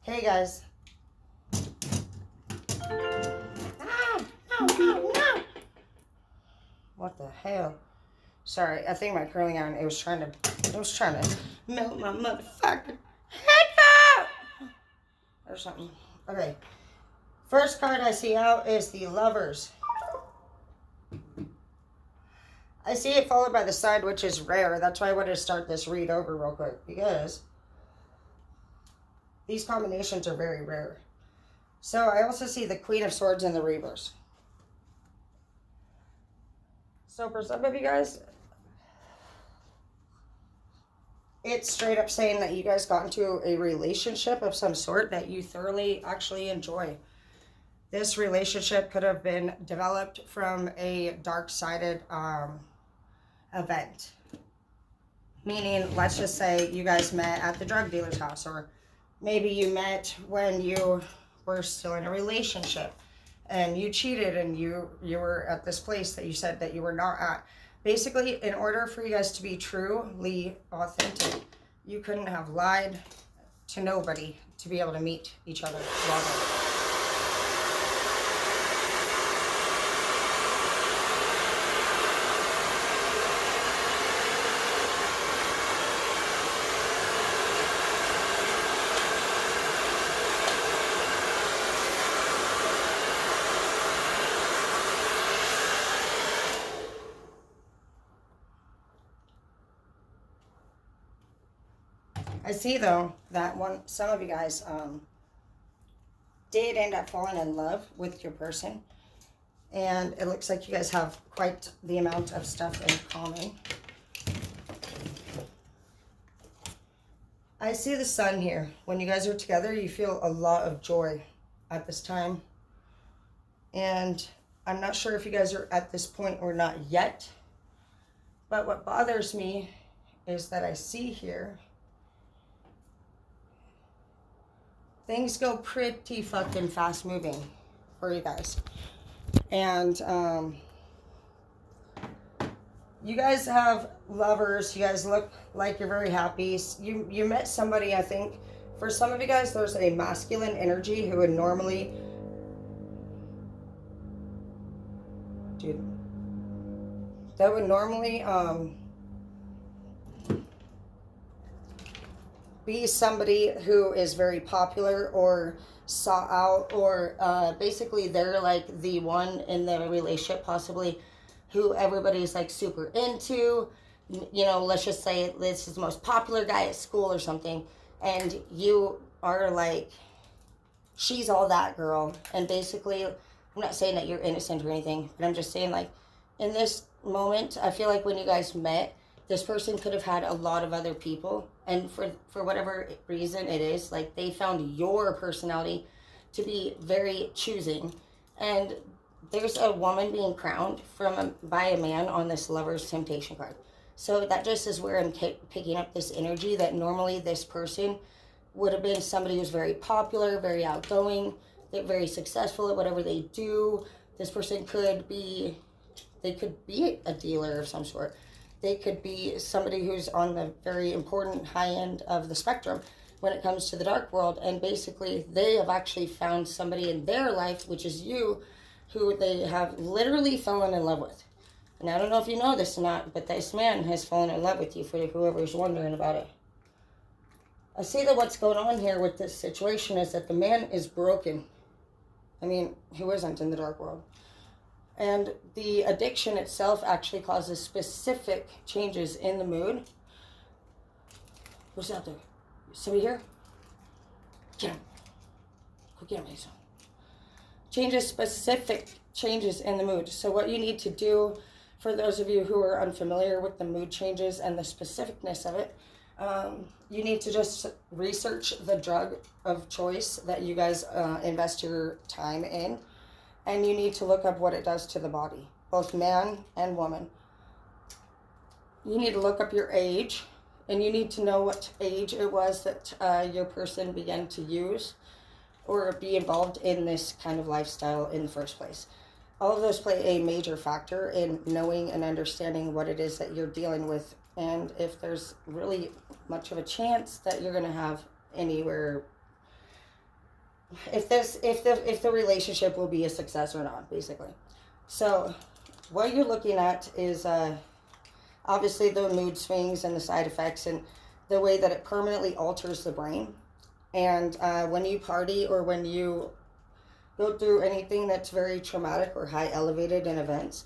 Hey guys. No. What the hell? Sorry, I think my curling iron, it was trying to melt my motherfucking head or something. Okay. First card I see out is the Lovers. I see it followed by the Side, which is rare. That's why I wanted to start this read over real quick, because these combinations are very rare. So I also see the Queen of Swords in the reverse. So for some of you guys, it's straight up saying that you guys got into a relationship of some sort that you thoroughly actually enjoy. This relationship could have been developed from a dark-sided event. Meaning, let's just say you guys met at the drug dealer's house, or maybe you met when you were still in a relationship and you cheated and you were at this place that you said that you were not at. Basically, in order for you guys to be truly authentic, you couldn't have lied to nobody to be able to meet each other. I see though that some of you guys did end up falling in love with your person, and it looks like you guys have quite the amount of stuff in common. I see the Sun here. When you guys are together, you feel a lot of joy at this time, and I'm not sure if you guys are at this point or not yet, but what bothers me is that I see here things go pretty fucking fast moving for you guys. And you guys have lovers. You guys look like you're very happy. You met somebody, I think, for some of you guys, there's a masculine energy who would normally... that would normally be somebody who is very popular or sought out, or basically they're like the one in the relationship possibly who everybody's like super into. You know, let's just say this is the most popular guy at school or something, and you are like, she's all that girl. And basically, I'm not saying that you're innocent or anything, but I'm just saying, like, in this moment, I feel like when you guys met, this person could have had a lot of other people, and for whatever reason it is, like, they found your personality to be very choosing. And there's a woman being crowned by a man on this Lover's Temptation card. So that just is where I'm picking up this energy that normally this person would have been somebody who's very popular, very outgoing, they're very successful at whatever they do. This person could be a dealer of some sort. They could be somebody who's on the very important high end of the spectrum when it comes to the dark world. And basically, they have actually found somebody in their life, which is you, who they have literally fallen in love with. And I don't know if you know this or not, but this man has fallen in love with you, for whoever's wondering about it. I see that what's going on here with this situation is that the man is broken. I mean, who isn't in the dark world? And the addiction itself actually causes specific changes in the mood. What's out there? Somebody here? Get him. Go get him, Hazel. Specific changes in the mood. So what you need to do, for those of you who are unfamiliar with the mood changes and the specificness of it, you need to just research the drug of choice that you guys invest your time in. And you need to look up what it does to the body, both man and woman. You need to look up your age, and you need to know what age it was that your person began to use or be involved in this kind of lifestyle in the first place. All of those play a major factor in knowing and understanding what it is that you're dealing with, and if there's really much of a chance that you're going to have anywhere if the relationship will be a success or not, basically. So what you're looking at is obviously the mood swings and the side effects and the way that it permanently alters the brain. And when you party or when you go through anything that's very traumatic or high elevated in events,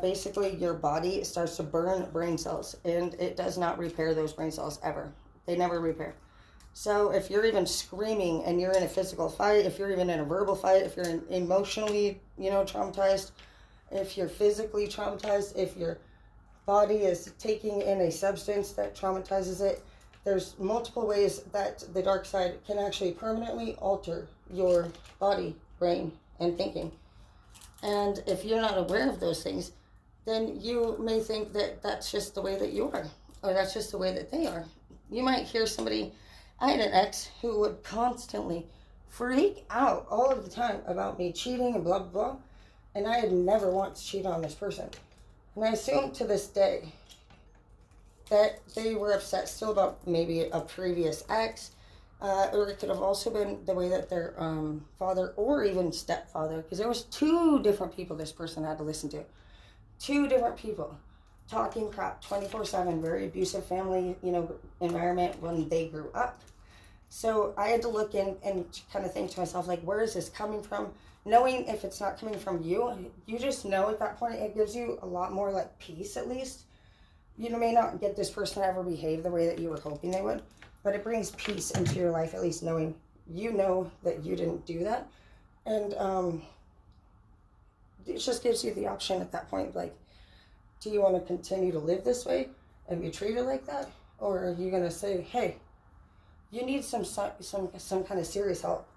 basically your body starts to burn brain cells, and it does not repair those brain cells ever. They never repair. So if you're even screaming and you're in a physical fight, if you're even in a verbal fight, if you're emotionally, traumatized, if you're physically traumatized, if your body is taking in a substance that traumatizes it, there's multiple ways that the dark side can actually permanently alter your body, brain, and thinking. And if you're not aware of those things, then you may think that that's just the way that you are, or that's just the way that they are. You might hear somebody. I had an ex who would constantly freak out all of the time about me cheating and blah, blah, blah. And I had never once cheated on this person. And I assume to this day that they were upset still about maybe a previous ex, or it could have also been the way that their father or even stepfather, because there was 2 different people this person had to listen to. 2 different people talking crap 24/7, very abusive family, environment when they grew up. So I had to look in and kind of think to myself, like, where is this coming from? Knowing if it's not coming from you, you just know at that point, it gives you a lot more like peace at least. You may not get this person to ever behave the way that you were hoping they would, but it brings peace into your life, at least knowing that you didn't do that. And it just gives you the option at that point, like, do you want to continue to live this way and be treated like that? Or are you going to say, hey, you need some kind of serious help.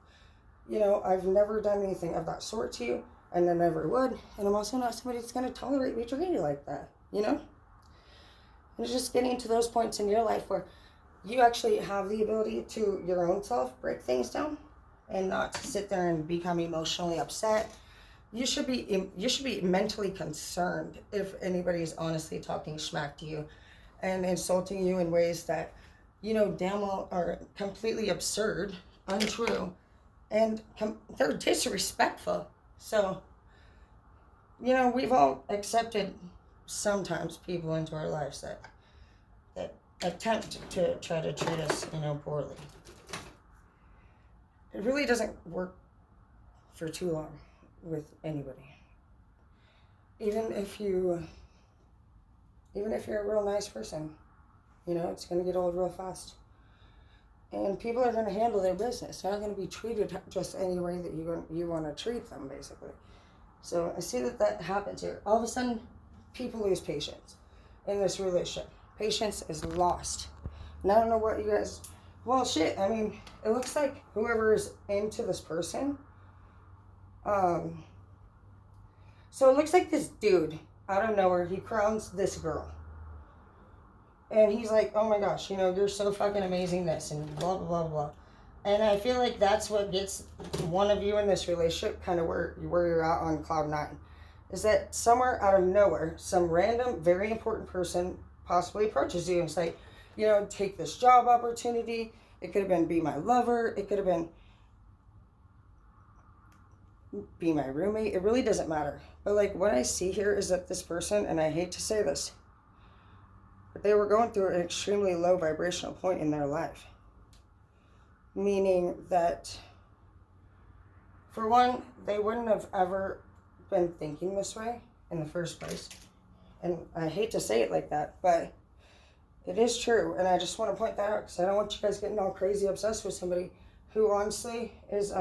I've never done anything of that sort to you, and I never would. And I'm also not somebody that's going to tolerate me treating you like that, And it's just getting to those points in your life where you actually have the ability to your own self break things down and not to sit there and become emotionally upset. You should be mentally concerned if anybody's honestly talking smack to you and insulting you in ways that damn well are completely absurd, untrue, and they're disrespectful. So, we've all accepted sometimes people into our lives that attempt to try to treat us, poorly. It really doesn't work for too long with anybody. Even if you're a real nice person, it's going to get old real fast. And people are going to handle their business. They're not going to be treated just any way that you want to treat them, basically. So I see that happens here. All of a sudden, people lose patience in this relationship. Patience is lost. And I don't know what you guys... Well, shit, I mean, it looks like whoever is into this person... So it looks like this dude, out of nowhere, he crowns this girl. And he's like, oh my gosh, you're so fucking amazing, this, and blah, blah, blah, blah. And I feel like that's what gets one of you in this relationship kind of where you're at on cloud 9. Is that somewhere out of nowhere, some random, very important person possibly approaches you and is like, take this job opportunity. It could have been be my lover. It could have been be my roommate. It really doesn't matter. But like what I see here is that this person, and I hate to say this, but they were going through an extremely low vibrational point in their life. Meaning that, for one, they wouldn't have ever been thinking this way in the first place. And I hate to say it like that, but it is true. And I just want to point that out because I don't want you guys getting all crazy obsessed with somebody who honestly is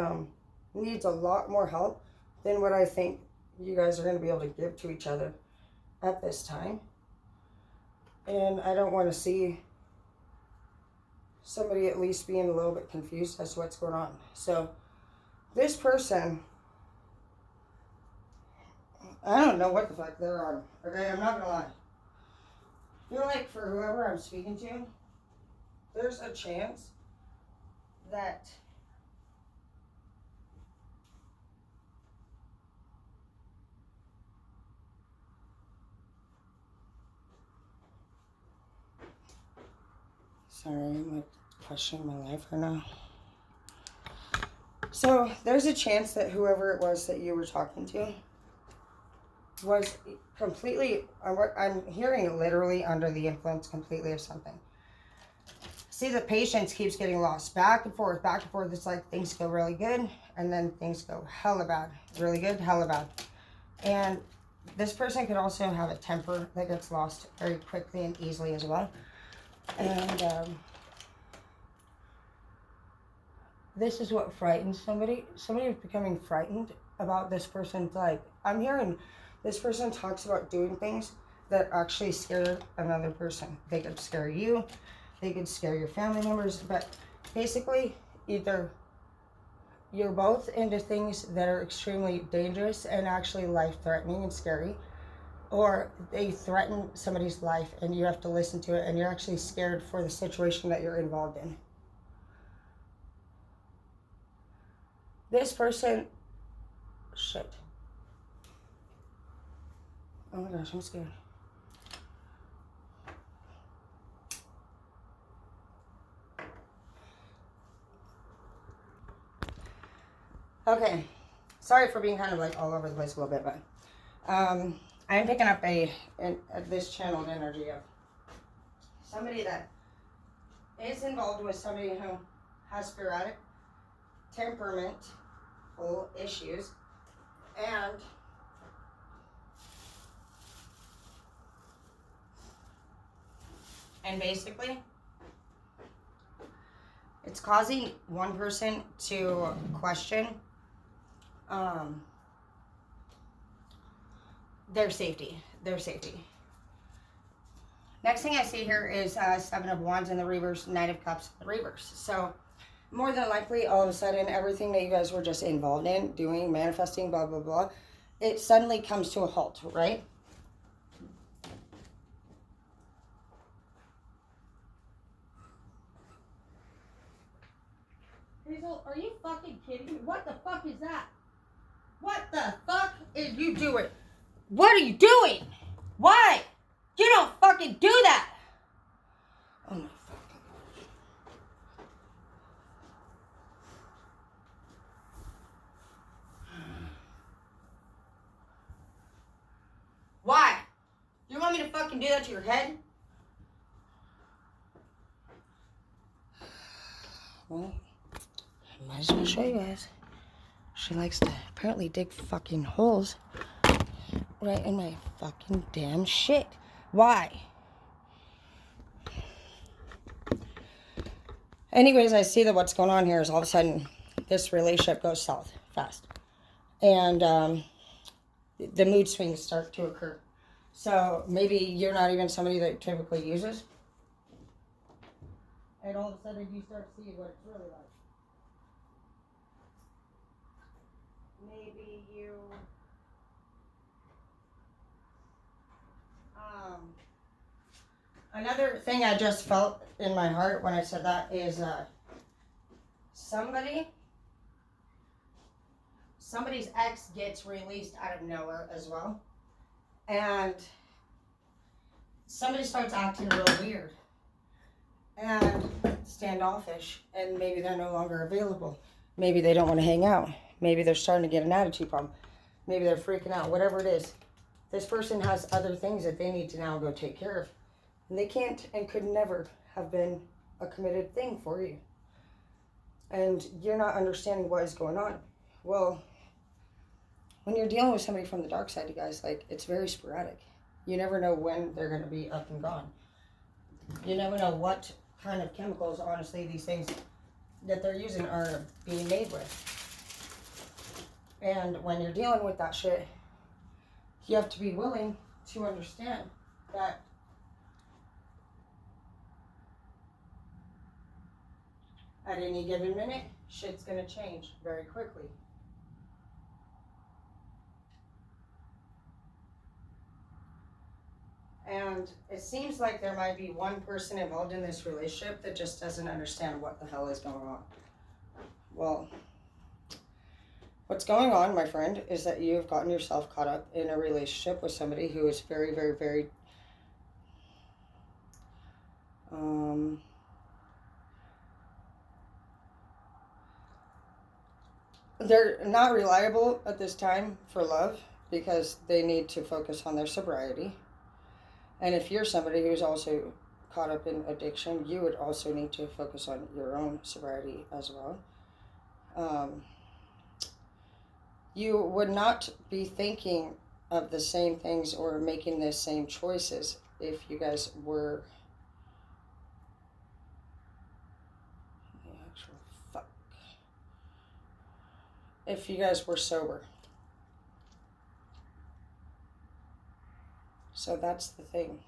needs a lot more help than what I think you guys are going to be able to give to each other at this time. And I don't want to see somebody at least being a little bit confused as to what's going on. So this person, I don't know what the fuck they're on. Okay, I'm not gonna lie. I feel like for whoever I'm speaking to, there's a chance that sorry, I'm like questioning my life right now. So there's a chance that whoever it was that you were talking to was completely, I'm hearing literally under the influence completely of something. See, the patience keeps getting lost back and forth, back and forth. It's like things go really good and then things go hella bad. Really good, hella bad. And this person could also have a temper that gets lost very quickly and easily as well. And this is what frightens somebody. Somebody is becoming frightened about this person's, like, I'm hearing this person talks about doing things that actually scare another person. They could scare you. They could scare your family members. But basically, either you're both into things that are extremely dangerous and actually life-threatening and scary, or they threaten somebody's life and you have to listen to it and you're actually scared for the situation that you're involved in. This person, shit. Oh my gosh, I'm scared. Okay, sorry for being kind of like all over the place a little bit, but I'm picking up this channeled energy of somebody that is involved with somebody who has sporadic temperamental issues, and basically it's causing one person to question their safety. Next thing I see here is Seven of Wands in the reverse, Knight of Cups in the reverse. So more than likely, all of a sudden, everything that you guys were just involved in, doing, manifesting, blah, blah, blah, it suddenly comes to a halt, right? Hazel, are you fucking kidding me? What the fuck is that? What the fuck is you doing? What are you doing? Why? You don't fucking do that! Oh my fucking gosh. Why? You want me to fucking do that to your head? Well, I might as well show you guys. She likes to apparently dig fucking holes right in my fucking damn shit. Why? Anyways, I see that what's going on here is all of a sudden this relationship goes south fast. And the mood swings start to occur. So maybe you're not even somebody that typically uses. And all of a sudden you start seeing what it's really like. Maybe you another thing I just felt in my heart when I said that is somebody's ex gets released out of nowhere as well, and somebody starts acting real weird and standoffish, and maybe they're no longer available. Maybe they don't want to hang out. Maybe they're starting to get an attitude problem. Maybe they're freaking out. Whatever it is, this person has other things that they need to now go take care of. And they can't and could never have been a committed thing for you. And you're not understanding what is going on. Well, when you're dealing with somebody from the dark side, you guys, like, it's very sporadic. You never know when they're going to be up and gone. You never know what kind of chemicals, honestly, these things that they're using are being made with. And when you're dealing with that shit, you have to be willing to understand that at any given minute, shit's gonna change very quickly. And it seems like there might be one person involved in this relationship that just doesn't understand what the hell is going on. Well, what's going on, my friend, is that you have gotten yourself caught up in a relationship with somebody who is very, very, very they're not reliable at this time for love because they need to focus on their sobriety. And if you're somebody who's also caught up in addiction, you would also need to focus on your own sobriety as well. You would not be thinking of the same things or making the same choices if you guys were if you guys were sober. So that's the thing.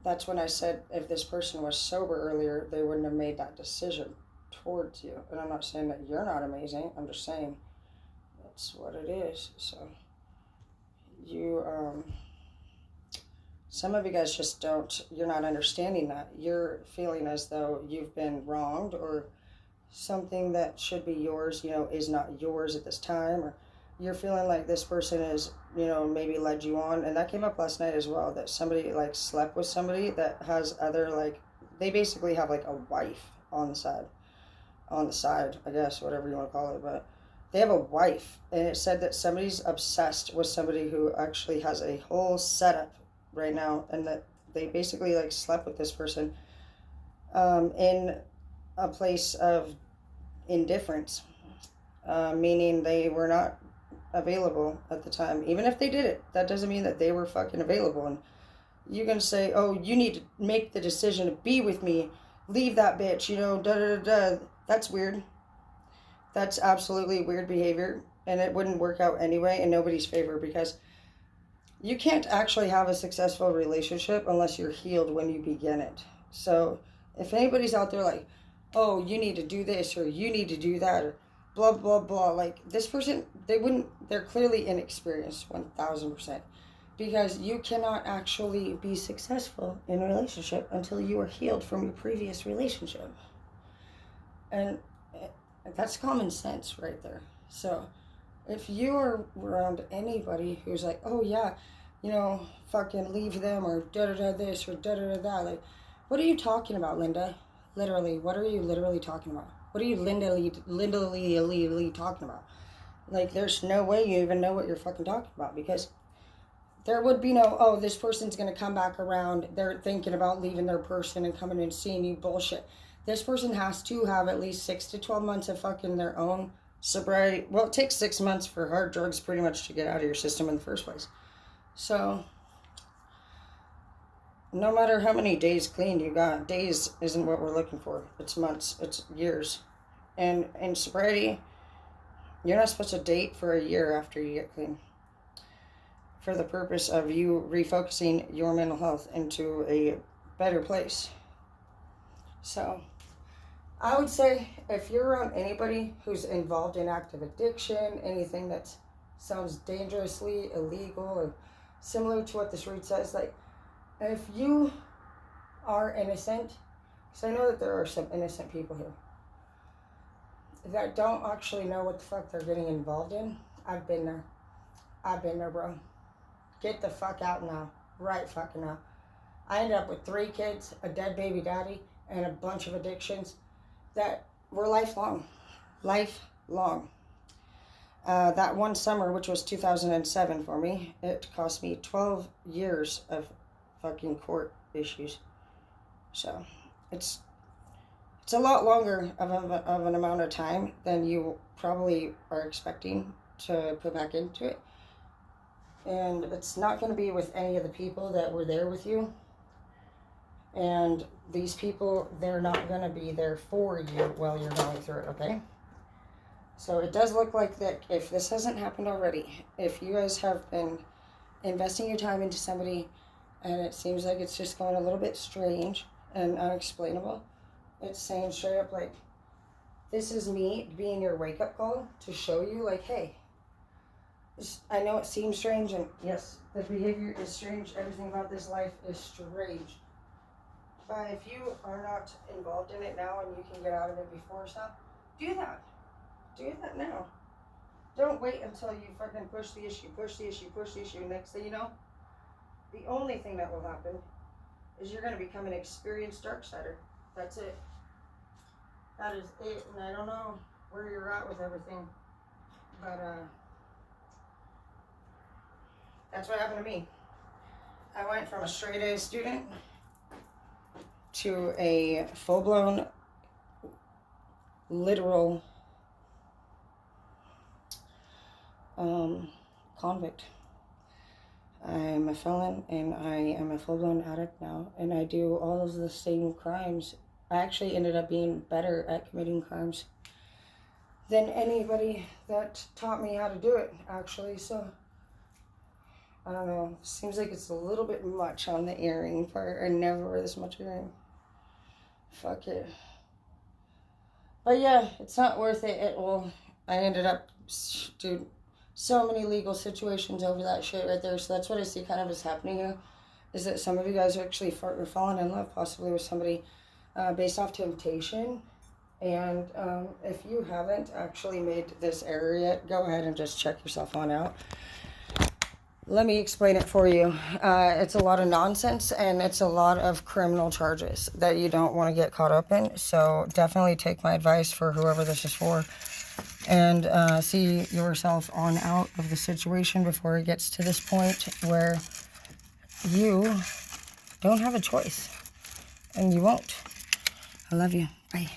That's when I said if this person was sober earlier, they wouldn't have made that decision towards you. And I'm not saying that you're not amazing. I'm just saying that's what it is. So you, some of you guys just you're not understanding that. You're feeling as though you've been wronged or something that should be yours, is not yours at this time, or you're feeling like this person is, maybe led you on. And that came up last night as well, that somebody slept with somebody that has other they basically have a wife on the side, I guess, whatever you want to call it, but they have a wife. And it said that somebody's obsessed with somebody who actually has a whole setup right now, and that they basically slept with this person in a place of indifference, meaning they were not available at the time. Even if they did it, that doesn't mean that they were fucking available. And you're gonna say, oh, you need to make the decision to be with me, leave that bitch, da da da. That's weird. That's absolutely weird behavior, and it wouldn't work out anyway in nobody's favor, because you can't actually have a successful relationship unless you're healed when you begin it. So if anybody's out there oh, you need to do this or you need to do that or blah, blah, blah. This person, they're clearly inexperienced 1000%, because you cannot actually be successful in a relationship until you are healed from your previous relationship. And that's common sense right there. So if you are around anybody who's oh yeah, fucking leave them or da-da-da this or da-da-da that, what are you talking about, Linda? Literally, what are you literally talking about? What are you literally talking about? There's no way you even know what you're fucking talking about, because there would be no, oh, this person's going to come back around. They're thinking about leaving their person and coming and seeing you bullshit. This person has to have at least 6 to 12 months of fucking their own sobriety. Well, it takes 6 months for hard drugs pretty much to get out of your system in the first place. So no matter how many days clean you got, days isn't what we're looking for. It's months, it's years. And in sobriety, you're not supposed to date for a year after you get clean, for the purpose of you refocusing your mental health into a better place. So I would say if you're around anybody who's involved in active addiction, anything that sounds dangerously illegal or similar to what this read says, if you are innocent, because I know that there are some innocent people here that don't actually know what the fuck they're getting involved in. I've been there, bro. Get the fuck out now. Right fucking now. I ended up with 3 kids, a dead baby daddy, and a bunch of addictions that were lifelong. That one summer, which was 2007 for me, it cost me 12 years of fucking court issues. So it's a lot longer of an amount of time than you probably are expecting to put back into it. And it's not going to be with any of the people that were there with you. And these people, they're not going to be there for you while you're going through it, okay? So it does look like that if this hasn't happened already, if you guys have been investing your time into somebody and it seems like it's just going a little bit strange and unexplainable, it's saying straight up this is me being your wake-up call to show you hey, I know it seems strange, and yes, the behavior is strange. Everything about this life is strange. But if you are not involved in it now and you can get out of it before stop, do that. Do that now. Don't wait until you fucking push the issue. Next thing you know, the only thing that will happen is you're going to become an experienced darksider. That's it. That is it. And I don't know where you're at with everything. But that's what happened to me. I went from a straight A student to a full-blown, literal convict. I'm a felon and I am a full-blown addict now, and I do all of the same crimes. I actually ended up being better at committing crimes than anybody that taught me how to do it, actually. So I don't know, seems like it's a little bit much on the earring part. I never wear this much earring. Fuck it. But yeah, it's not worth it at all. I ended up, dude, so many legal situations over that shit right there. So that's what I see kind of is happening here, is that some of you guys are actually falling in love possibly with somebody based off temptation. And if you haven't actually made this error yet, go ahead and just check yourself on out. Let me explain it for you. It's a lot of nonsense, and it's a lot of criminal charges that you don't want to get caught up in. So definitely take my advice for whoever this is for, and see yourself on out of the situation before it gets to this point where you don't have a choice, and you won't. I love you. Bye.